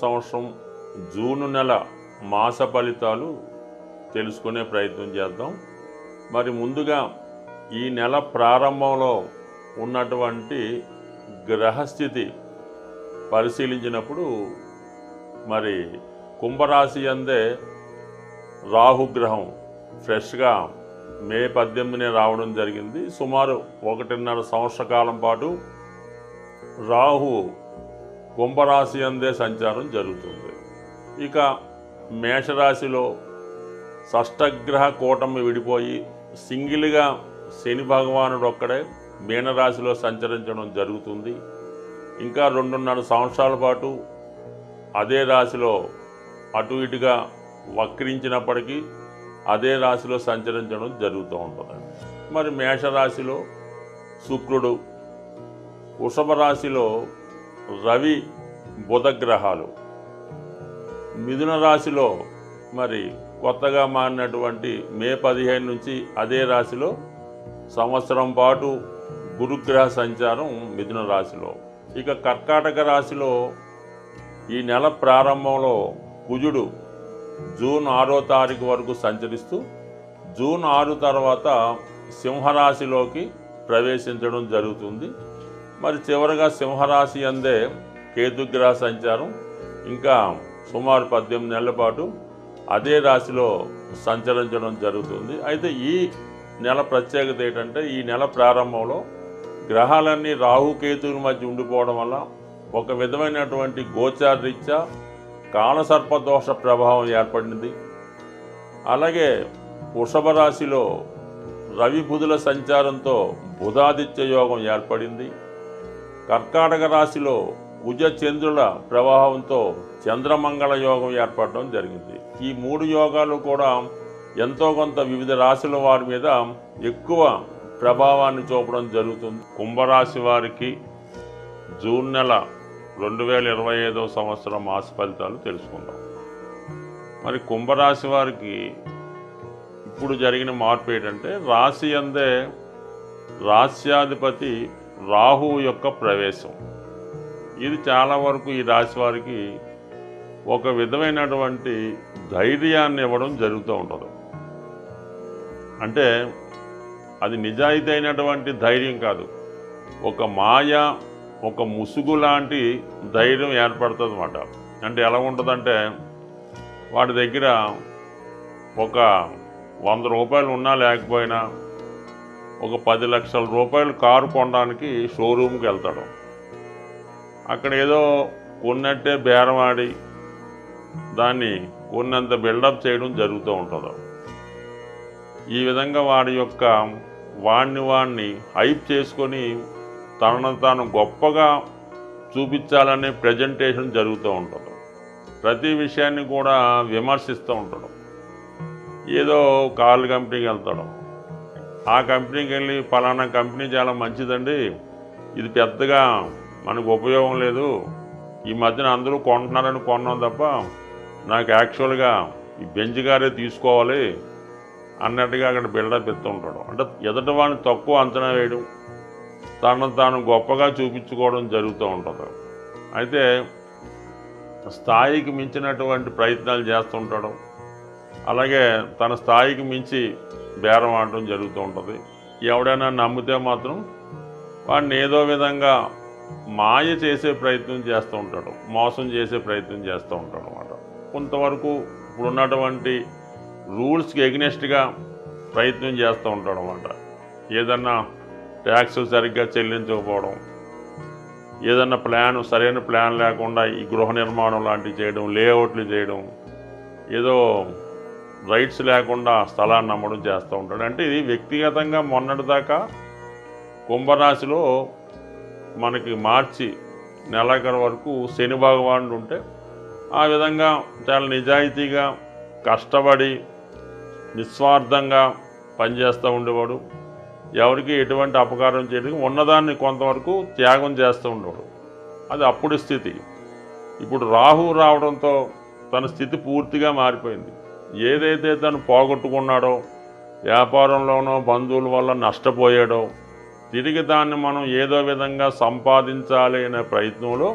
సంవత్సరం జూన్ నెల మాస ఫలితాలు తెలుసుకునే ప్రయత్నం చేద్దాం. మరి ముందుగా ఈ నెల ప్రారంభంలో ఉన్నటువంటి గ్రహస్థితి పరిశీలించినప్పుడు మరి కుంభరాశి అందే రాహుగ్రహం ఫ్రెష్గా మే 18నే రావడం జరిగింది. సుమారు 1.5 సంవత్సర కాలం పాటు రాహు కుంభరాశి అందే సంచారం జరుగుతుంది. ఇక మేషరాశిలో షష్టగ్రహ కూటమి విడిపోయి సింగిల్గా శని భగవానుడు ఒక్కడే మీనరాశిలో సంచరించడం జరుగుతుంది. ఇంకా 2.5 సంవత్సరాల పాటు అదే రాశిలో అటు ఇటుగా వక్రించినప్పటికీ అదే రాశిలో సంచరించడం జరుగుతూ ఉంటుంది. మరి మేషరాశిలో శుక్రుడు, వృషభ రాశిలో రవి బుధ గ్రహాలు, మిథున రాశిలో మరి కొత్తగా మారినటువంటి మే 15 నుంచి అదే రాశిలో సంవత్సరం పాటు గురుగ్రహ సంచారం మిథున రాశిలో. ఇక కర్కాటక రాశిలో ఈ నెల ప్రారంభంలో కుజుడు జూన్ 6వ తారీఖు వరకు సంచరిస్తూ జూన్ 6 తర్వాత సింహరాశిలోకి ప్రవేశించడం జరుగుతుంది. మరి చివరగా సింహరాశి అందే కేతుగ్రహ సంచారం ఇంకా సుమారు 18 నెలల పాటు అదే రాశిలో సంచరించడం జరుగుతుంది. అయితే ఈ నెల ప్రత్యేకత ఏంటంటే ఈ నెల ప్రారంభంలో గ్రహాలన్నీ రాహుకేతువుల మధ్య ఉండిపోవడం వల్ల ఒక విధమైనటువంటి గోచారరీత్యా కాలసర్పదోష ప్రభావం ఏర్పడింది. అలాగే వృషభ రాశిలో రవి బుధుల సంచారంతో బుధాదిత్య యోగం ఏర్పడింది. కర్కాటక రాశిలో కుజ చంద్రుల ప్రభావంతో చంద్రమంగళ యోగం ఏర్పడడం జరిగింది. ఈ 3 యోగాలు కూడా ఎంతో కొంత వివిధ రాశుల వారి మీద ఎక్కువ ప్రభావాన్ని చూపడం జరుగుతుంది. కుంభరాశి వారికి జూన్ నెల 2025వ సంవత్సరం మాస ఫలితాలు తెలుసుకుందాం. మరి కుంభరాశి వారికి ఇప్పుడు జరిగిన మార్పు ఏంటంటే రాశి అందే రాశ్యాధిపతి రాహువు యొక్క ప్రవేశం. ఇది చాలా వరకు ఈ రాశి వారికి ఒక విధమైనటువంటి ధైర్యాన్ని ఇవ్వడం జరుగుతూ ఉంటుంది. అంటే అది నిజాయితీ అయినటువంటి ధైర్యం కాదు, ఒక మాయ ఒక ముసుగు లాంటి ధైర్యం ఏర్పడుతుంది అన్నమాట. అంటే ఎలా ఉంటుందంటే వాడి దగ్గర ఒక 100 రూపాయలు ఉన్నా లేకపోయినా ఒక 10 లక్షల రూపాయలు కారు కొనడానికి షోరూమ్కి వెళ్తాడు. అక్కడ ఏదో కొన్నట్టే బేరమాడి దాన్ని కొన్నంత బిల్డప్ చేయడం జరుగుతూ ఉంటుంది. ఈ విధంగా వాడిని హైప్ చేసుకొని తనను తాను గొప్పగా చూపించాలనే ప్రజెంటేషన్ జరుగుతూ ఉంటుంది. ప్రతి విషయాన్ని కూడా విమర్శిస్తూ ఉంటాడు. ఏదో కార్ల కంపెనీకి వెళ్తాడు, ఆ కంపెనీకి వెళ్ళి పలానా కంపెనీ చాలా మంచిదండి, ఇది పెద్దగా మనకు ఉపయోగం లేదు, ఈ మధ్యన అందరూ కొంటున్నారని కొన్నాం తప్ప నాకు యాక్చువల్గా ఈ బెంజ్ గారే తీసుకోవాలి అన్నట్టుగా అక్కడ బిల్డప్ ఇస్తూ ఉంటాడు. అంటే ఎదుటి వాడిని తక్కువ అంచనా వేయడం, తనను తాను గొప్పగా చూపించుకోవడం జరుగుతూ ఉంటుంది. అయితే స్థాయికి మించినటువంటి ప్రయత్నాలు చేస్తుంటాడు. అలాగే తన స్థాయికి మించి బేరం ఆడటం జరుగుతూ ఉంటుంది. ఎవడైనా నమ్మితే మాత్రం వాడిని ఏదో విధంగా మాయ చేసే ప్రయత్నం చేస్తూ ఉంటాడు, మోసం చేసే ప్రయత్నం చేస్తూ ఉంటాడు అన్నమాట. కొంతవరకు ఇప్పుడున్నటువంటి రూల్స్కి ఎగ్నెస్ట్గా ప్రయత్నం చేస్తూ ఉంటాడు అన్నమాట. ఏదన్నా ట్యాక్స్ సరిగ్గా చెల్లించకపోవడం, ఏదన్నా సరైన ప్లాన్ లేకుండా ఈ గృహ నిర్మాణం లాంటివి చేయడం, లేఅవుట్లు చేయడం, ఏదో రైట్స్ లేకుండా స్థలాన్ని అమ్మడం చేస్తూ ఉంటాడు. అంటే ఇది వ్యక్తిగతంగా మొన్నటిదాకా కుంభరాశిలో మనకి మార్చి నెలాఖరు వరకు శని భగవానుడు ఉంటే ఆ విధంగా చాలా నిజాయితీగా కష్టపడి నిస్వార్థంగా పనిచేస్తూ ఉండేవాడు. ఎవరికి ఎటువంటి అపకారం చేయడం, ఉన్నదాన్ని కొంతవరకు త్యాగం చేస్తూ ఉండేవాడు. అది అప్పుడు స్థితి. ఇప్పుడు రాహు రావడంతో తన స్థితి పూర్తిగా మారిపోయింది. ఏదైతే తను పోగొట్టుకున్నాడో, వ్యాపారంలోనో బంధువుల వల్ల నష్టపోయాడో, తిరిగి దాన్ని మనం ఏదో విధంగా సంపాదించాలి అనే ప్రయత్నంలో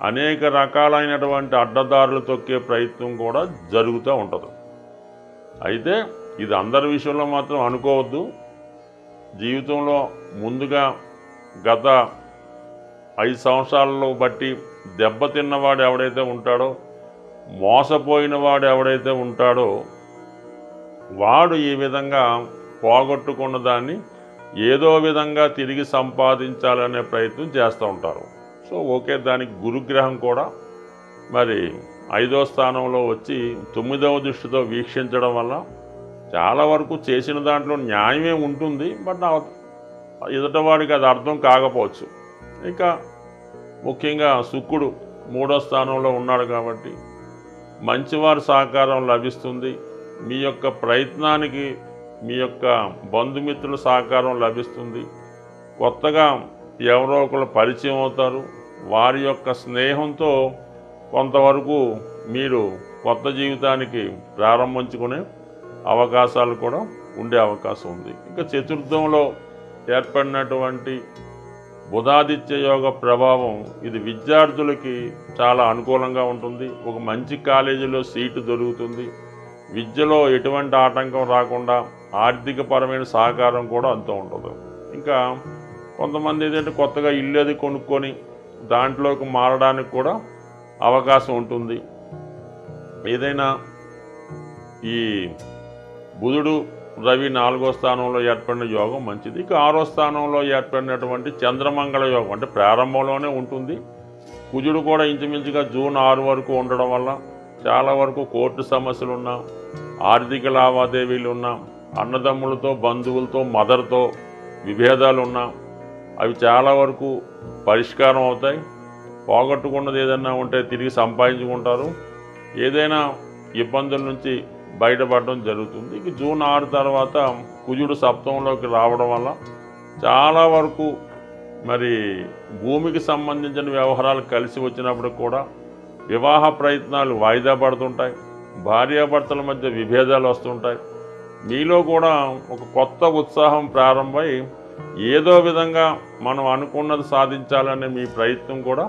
అనేక రకాలైనటువంటి అడ్డదారులు తొక్కే ప్రయత్నం కూడా జరుగుతూ ఉంటుంది. అయితే ఇది అందరి విషయంలో మాత్రం అనుకోవద్దు. జీవితంలో ముందుగా గత 5 సంవత్సరాలను బట్టి దెబ్బతిన్నవాడు ఎవడైతే ఉంటాడో, మోసపోయిన వాడు ఎవడైతే ఉంటాడో, వాడు ఈ విధంగా పోగొట్టుకున్న దాన్ని ఏదో విధంగా తిరిగి సంపాదించాలనే ప్రయత్నం చేస్తూ ఉంటారు. సో ఓకే, దానికి గురుగ్రహం కూడా మరి 5వ స్థానంలో వచ్చి 9వ దృష్టితో వీక్షించడం వల్ల చాలా వరకు చేసిన దాంట్లో న్యాయమే ఉంటుంది. బట్ ఎదుటవాడికి అది అర్థం కాకపోవచ్చు. ఇంకా ముఖ్యంగా శుక్రుడు 3వ స్థానంలో ఉన్నాడు కాబట్టి మంచివారి సహకారం లభిస్తుంది. మీ యొక్క ప్రయత్నానికి మీ యొక్క బంధుమిత్రుల సహకారం లభిస్తుంది. కొత్తగా ఎవరో ఒకరు పరిచయం అవుతారు. వారి యొక్క స్నేహంతో కొంతవరకు మీరు కొత్త జీవితానికి ప్రారంభించుకునే అవకాశాలు కూడా ఉండే అవకాశం ఉంది. ఇంకా చతుర్థంలో ఏర్పడినటువంటి బుధాదిత్య యోగ ప్రభావం ఇది విద్యార్థులకి చాలా అనుకూలంగా ఉంటుంది. ఒక మంచి కాలేజీలో సీటు దొరుకుతుంది. విద్యలో ఎటువంటి ఆటంకం రాకుండా ఆర్థికపరమైన సహకారం కూడా అంత ఉంటుంది. ఇంకా కొంతమంది ఏంటంటే కొత్తగా ఇల్లు అది కొనుక్కొని దాంట్లోకి మారడానికి కూడా అవకాశం ఉంటుంది. ఏదైనా ఈ బుధుడు రవి 4వ స్థానంలో ఏర్పడిన యోగం మంచిది. ఇక 6వ స్థానంలో ఏర్పడినటువంటి చంద్రమంగళ యోగం అంటే ప్రారంభంలోనే ఉంటుంది. కుజుడు కూడా ఇంచుమించుగా జూన్ 6 వరకు ఉండడం వల్ల చాలా వరకు కోర్టు సమస్యలు ఉన్నా, ఆర్థిక లావాదేవీలు ఉన్నా, అన్నదమ్ములతో బంధువులతో మదర్తో విభేదాలు ఉన్నా అవి చాలా వరకు పరిష్కారం అవుతాయి. పోగొట్టుకున్నది ఏదైనా ఉంటే తిరిగి సంపాదించుకుంటారు. ఏదైనా ఇబ్బందుల నుంచి బయటపడడం జరుగుతుంది. ఇక జూన్ 6 తర్వాత కుజుడు సప్తమంలోకి రావడం వల్ల చాలా వరకు మరి భూమికి సంబంధించిన వ్యవహారాలు కలిసి వచ్చినప్పుడు కూడా వివాహ ప్రయత్నాలు వాయిదా పడుతుంటాయి. భార్యాభర్తల మధ్య విభేదాలు వస్తుంటాయి. మీలో కూడా ఒక కొత్త ఉత్సాహం ప్రారంభమై ఏదో విధంగా మనం అనుకున్నది సాధించాలనే మీ ప్రయత్నం కూడా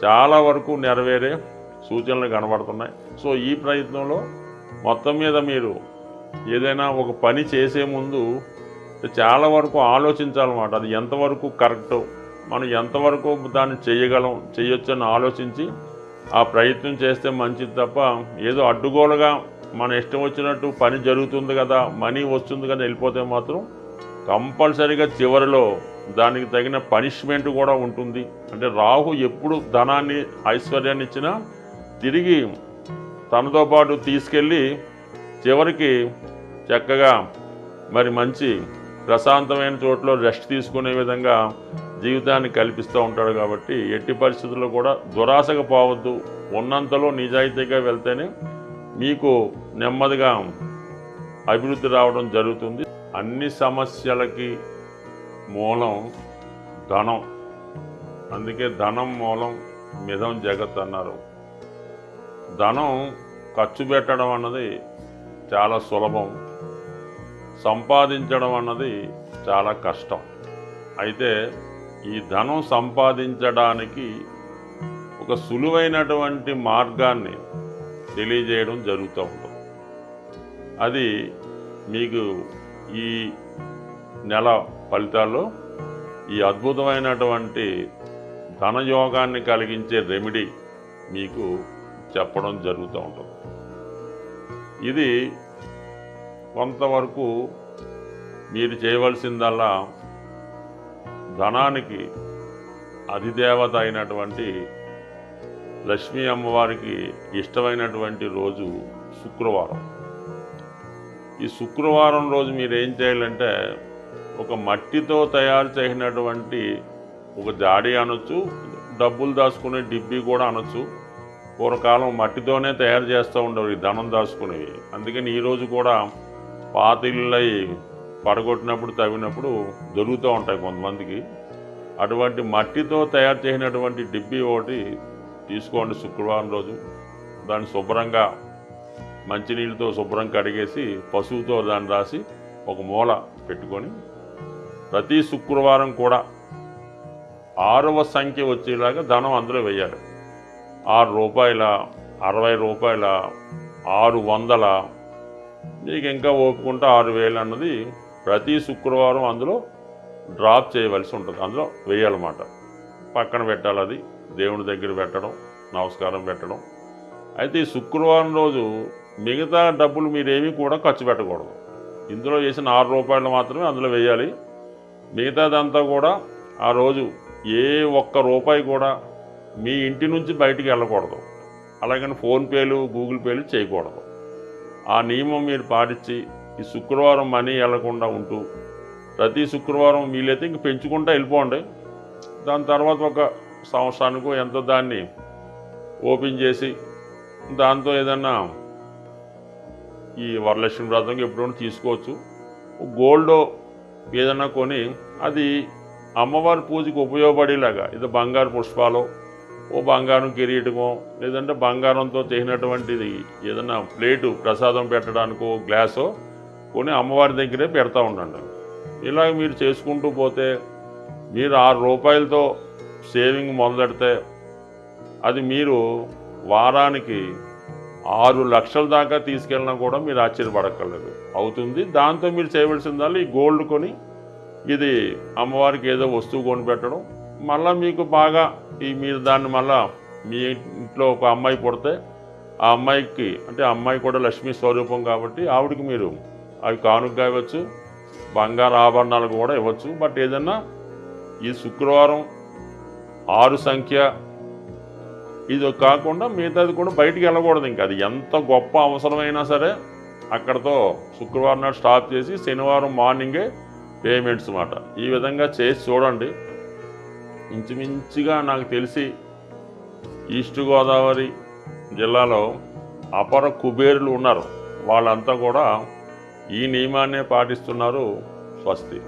చాలా వరకు నెరవేరే సూచనలు కనబడుతున్నాయి. సో ఈ ప్రయత్నంలో మొత్తం మీద మీరు ఏదైనా ఒక పని చేసే ముందు చాలా వరకు ఆలోచించాలన్నమాట. అది ఎంతవరకు కరెక్టో, మనం ఎంతవరకు దాన్ని చేయొచ్చు అని ఆలోచించి ఆ ప్రయత్నం చేస్తే మంచిది తప్ప ఏదో అడ్డుగోలుగా మన ఇష్టం వచ్చినట్టు పని జరుగుతుంది కదా, మనీ వస్తుంది కదా వెళ్ళిపోతే మాత్రం కంపల్సరీగా చివరిలో దానికి తగిన పనిష్మెంట్ కూడా ఉంటుంది. అంటే రాహు ఎప్పుడు ధనాన్ని ఐశ్వర్యాన్ని ఇచ్చినా తిరిగి తనతో పాటు తీసుకెళ్ళి చివరికి చక్కగా మరి మంచి ప్రశాంతమైన చోట్ల రెస్ట్ తీసుకునే విధంగా జీవితాన్ని కల్పిస్తూ ఉంటాడు. కాబట్టి ఎట్టి పరిస్థితుల్లో కూడా దురాశగా పోవద్దు. ఉన్నంతలో నిజాయితీగా వెళ్తేనే మీకు నెమ్మదిగా అభివృద్ధి రావడం జరుగుతుంది. అన్ని సమస్యలకి మూలం ధనం. అందుకే ధనం మూలం మిదం జగత్ అన్నారు. ధనం ఖర్చు పెట్టడం అన్నది చాలా సులభం, సంపాదించడం అన్నది చాలా కష్టం. అయితే ఈ ధనం సంపాదించడానికి ఒక సులువైనటువంటి మార్గాన్ని తెలియజేయడం జరుగుతూ ఉంటుంది. అది మీకు ఈ నెల ఫలితాల్లో ఈ అద్భుతమైనటువంటి ధనయోగాన్ని కలిగించే రెమెడీ మీకు చెప్పడం జరుగుతూ ఉంటుంది. ఇది కొంతవరకు మీరు చేయవలసిందల్లా ధనానికి అధిదేవత అయినటువంటి లక్ష్మీ అమ్మవారికి ఇష్టమైనటువంటి రోజు శుక్రవారం. ఈ శుక్రవారం రోజు మీరు ఏం చేయాలంటే ఒక మట్టితో తయారు చేసినటువంటి ఒక జాడీ అనొచ్చు, డబ్బులు దాచుకునే డిబ్బీ కూడా అనొచ్చు. పూర్వకాలం మట్టితోనే తయారు చేస్తూ ఉండేవి ధనం దాచుకునేవి. అందుకని ఈరోజు కూడా పాత ఇళ్ళై పడగొట్టినప్పుడు తవ్వినప్పుడు దొరుకుతూ ఉంటాయి కొంతమందికి. అటువంటి మట్టితో తయారు చేసినటువంటి డిబ్బీ ఒకటి తీసుకోండి శుక్రవారం రోజు. దాన్ని శుభ్రంగా మంచినీళ్ళతో శుభ్రం కడిగేసి పసుపుతో దాన్ని రాసి ఒక మూల పెట్టుకొని ప్రతి శుక్రవారం కూడా 6వ సంఖ్య వచ్చేలాగా ధనం అందులో వేయాలి. రూపాయల 60 రూపాయల 600 మీకు ఇంకా ఓపుకుంటే 6000 అన్నది ప్రతి శుక్రవారం అందులో డ్రాప్ చేయవలసి ఉంటుంది, అందులో వేయాలన్నమాట. పక్కన పెట్టాలి, అది దేవుని దగ్గర పెట్టడం, నమస్కారం పెట్టడం. అయితే ఈ శుక్రవారం రోజు మిగతా డబ్బులు మీరేమీ కూడా ఖర్చు పెట్టకూడదు. ఇందులో వేసిన 6 రూపాయలు మాత్రమే అందులో వేయాలి. మిగతాదంతా కూడా ఆ రోజు ఏ ఒక్క రూపాయి కూడా మీ ఇంటి నుంచి బయటికి వెళ్ళకూడదు. అలాగని ఫోన్పేలు గూగుల్ పేలు చేయకూడదు. ఆ నియమం మీరు పాటించి ఈ శుక్రవారం మనీ వెళ్లకుండా ఉంటూ ప్రతి శుక్రవారం వీలైతే ఇంక పెంచుకుంటూ వెళ్ళిపోండి. దాని తర్వాత ఒక సంవత్సరానికో ఎంతో దాన్ని ఓపెన్ చేసి దాంతో ఏదన్నా ఈ వరలక్ష్మి వ్రతంకి ఎప్పుడైనా తీసుకోవచ్చు. గోల్డ్ ఏదన్నా కొని అది అమ్మవారి పూజకి ఉపయోగపడేలాగా, ఇది బంగారు పుష్పాలు, బంగారం కిరీటమో, లేదంటే బంగారంతో చేసినటువంటిది ఏదన్నా ప్లేటు ప్రసాదం పెట్టడానికో గ్లాసో కొని అమ్మవారి దగ్గరే పెడతా ఉండండి. ఇలాగ మీరు చేసుకుంటూ పోతే మీరు 6 రూపాయలతో సేవింగ్ మొదలెడితే అది మీరు వారానికి 6 లక్షల దాకా తీసుకెళ్ళినా కూడా మీరు ఆశ్చర్యపడక్కర్లేదు, అవుతుంది. దాంతో మీరు చేయవలసిందాలు ఈ గోల్డ్ కొని ఇది అమ్మవారికి ఏదో వస్తువు కొని పెట్టడం. మళ్ళీ మీకు బాగా మీరు దాన్ని మళ్ళా మీ ఇంట్లో ఒక అమ్మాయి పుడితే ఆ అమ్మాయికి, అంటే అమ్మాయి కూడా లక్ష్మీ స్వరూపం కాబట్టి ఆవిడకి మీరు అవి కానుకగా ఇవ్వచ్చు, బంగారు ఆభరణాలు కూడా ఇవ్వచ్చు. బట్ ఏదన్నా ఈ శుక్రవారం 6 సంఖ్య ఇది కాకుండా మిగతాది కూడా బయటికి వెళ్ళకూడదు. ఇంకా అది ఎంత గొప్ప అవసరమైనా సరే అక్కడతో శుక్రవారం నాడు స్టాప్ చేసి శనివారం మార్నింగే పేమెంట్స్ మాట. ఈ విధంగా చేసి చూడండి. ఇంచుమించుగా నాకు తెలిసి ఈస్ట్ గోదావరి జిల్లాలో అపర కుబేరులు ఉన్నారు, వాళ్ళంతా కూడా ఈ నియమాన్నే పాటిస్తున్నారు. స్వస్తి.